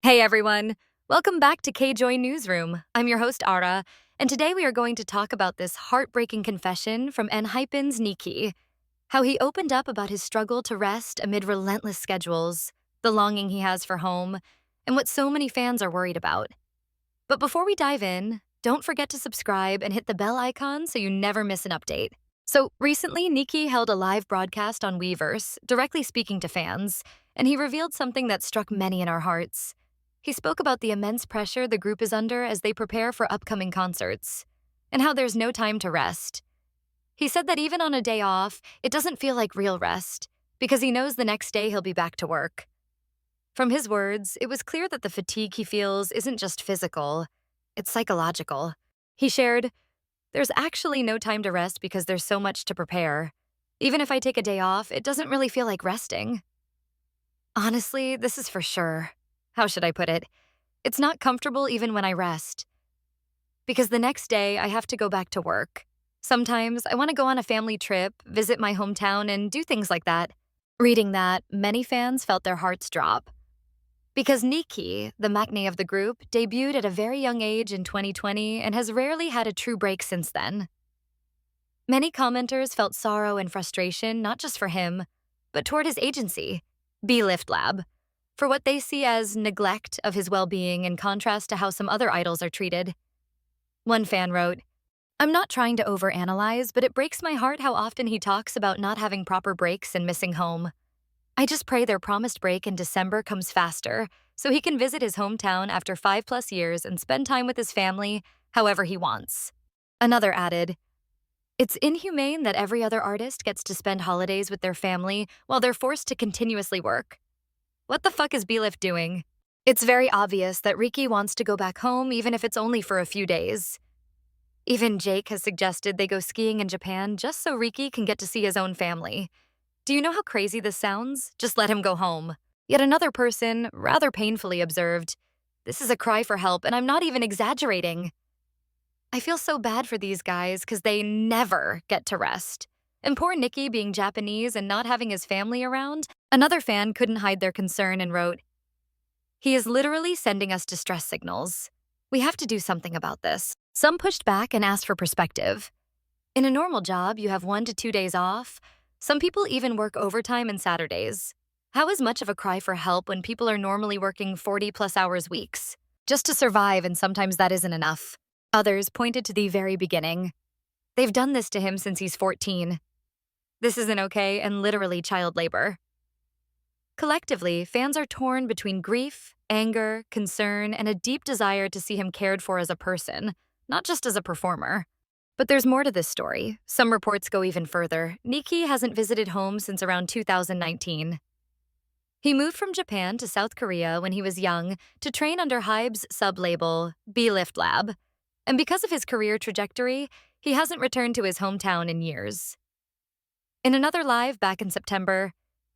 Hey everyone, welcome back to KJoy Newsroom. I'm your host Ara, and today we are going to talk about this heartbreaking confession from ENHYPEN's Ni-Ki, how he opened up about his struggle to rest amid relentless schedules, the longing he has for home, and what so many fans are worried about. But before we dive in, don't forget to subscribe and hit the bell icon so you never miss an update. So recently, Niki held a live broadcast on Weverse, directly speaking to fans, and he revealed something that struck many in our hearts. He spoke about the immense pressure the group is under as they prepare for upcoming concerts, and how there's no time to rest. He said that even on a day off, it doesn't feel like real rest, because he knows the next day he'll be back to work. From his words, it was clear that the fatigue he feels isn't just physical, it's psychological. He shared, "There's actually no time to rest because there's so much to prepare. Even if I take a day off, it doesn't really feel like resting." Honestly, this is for sure. How should I put it? It's not comfortable even when I rest. Because the next day, I have to go back to work. Sometimes I want to go on a family trip, visit my hometown, and do things like that. Reading that, many fans felt their hearts drop. Because Niki, the maknae of the group, debuted at a very young age in 2020 and has rarely had a true break since then. Many commenters felt sorrow and frustration not just for him, but toward his agency, BELIFT LAB, for what they see as neglect of his well-being in contrast to how some other idols are treated. One fan wrote, "I'm not trying to overanalyze, but it breaks my heart how often he talks about not having proper breaks and missing home. I just pray their promised break in December comes faster, so he can visit his hometown after 5+ years and spend time with his family however he wants." Another added, "It's inhumane that every other artist gets to spend holidays with their family while they're forced to continuously work. What the fuck is BELIFT doing? It's very obvious that Riki wants to go back home even if it's only for a few days. Even Jake has suggested they go skiing in Japan just so Riki can get to see his own family. Do you know how crazy this sounds? Just let him go home." Yet another person, rather painfully, observed, "This is a cry for help, and I'm not even exaggerating. I feel so bad for these guys because they never get to rest." And poor Niki being Japanese and not having his family around, another fan couldn't hide their concern and wrote, "He is literally sending us distress signals. We have to do something about this." Some pushed back and asked for perspective. In a normal job, you have 1 to 2 days off. Some people even work overtime and Saturdays. How is much of a cry for help when people are normally working 40+ hours weeks? Just to survive, and sometimes that isn't enough. Others pointed to the very beginning. They've done this to him since he's 14. This isn't okay and literally child labor. Collectively, fans are torn between grief, anger, concern, and a deep desire to see him cared for as a person, not just as a performer. But there's more to this story. Some reports go even further. Niki hasn't visited home since around 2019. He moved from Japan to South Korea when he was young to train under HYBE's sub-label, BELIFT LAB. And because of his career trajectory, he hasn't returned to his hometown in years. In another live back in September,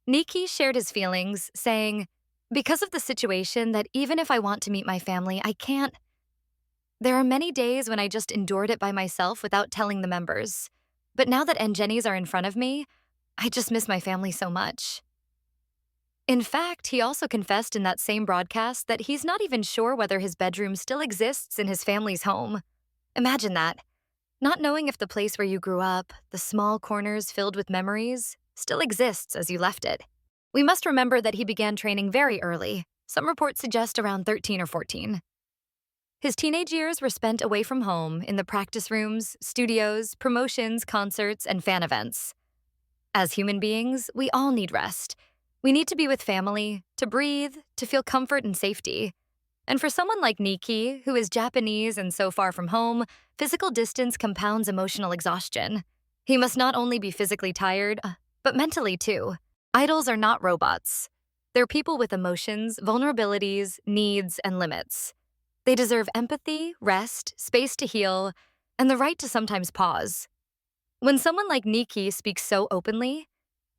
Niki shared his feelings, saying, "Because of the situation that even if I want to meet my family, I can't. There are many days when I just endured it by myself without telling the members. But now that ENGENEs are in front of me, I just miss my family so much." In fact, he also confessed in that same broadcast that he's not even sure whether his bedroom still exists in his family's home. Imagine that. Not knowing if the place where you grew up, the small corners filled with memories, still exists as you left it. We must remember that he began training very early. Some reports suggest around 13 or 14. His teenage years were spent away from home in the practice rooms, studios, promotions, concerts, and fan events. As human beings, we all need rest. We need to be with family, to breathe, to feel comfort and safety. And for someone like Niki, who is Japanese and so far from home, physical distance compounds emotional exhaustion. He must not only be physically tired, but mentally too. Idols are not robots. They're people with emotions, vulnerabilities, needs, and limits. They deserve empathy, rest, space to heal, and the right to sometimes pause. When someone like Niki speaks so openly,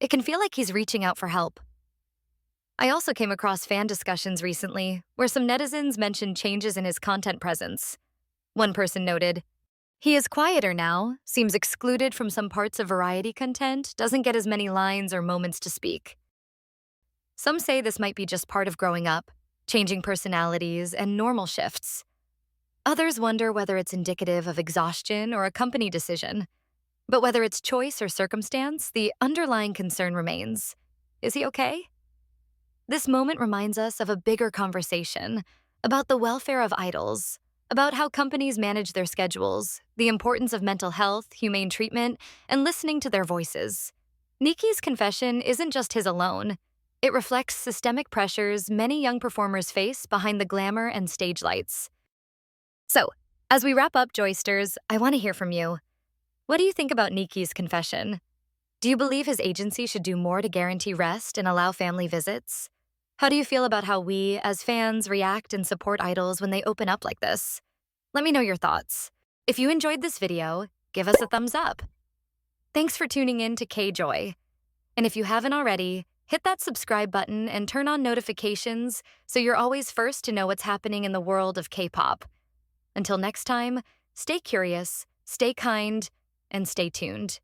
it can feel like he's reaching out for help. I also came across fan discussions recently where some netizens mentioned changes in his content presence. One person noted, "He is quieter now, seems excluded from some parts of variety content, doesn't get as many lines or moments to speak." Some say this might be just part of growing up. changing personalities, and normal shifts. Others wonder whether it's indicative of exhaustion or a company decision. But whether it's choice or circumstance, the underlying concern remains. Is he okay? This moment reminds us of a bigger conversation about the welfare of idols, about how companies manage their schedules, the importance of mental health, humane treatment, and listening to their voices. Niki's confession isn't just his alone. It reflects systemic pressures many young performers face behind the glamour and stage lights. So, as we wrap up, Joysters, I want to hear from you. What do you think about Niki's confession? Do you believe his agency should do more to guarantee rest and allow family visits? How do you feel about how we, as fans, react and support idols when they open up like this? Let me know your thoughts. If you enjoyed this video, give us a thumbs up. Thanks for tuning in to K-Joy. And if you haven't already, hit that subscribe button and turn on notifications so you're always first to know what's happening in the world of K-pop. Until next time, stay curious, stay kind, and stay tuned.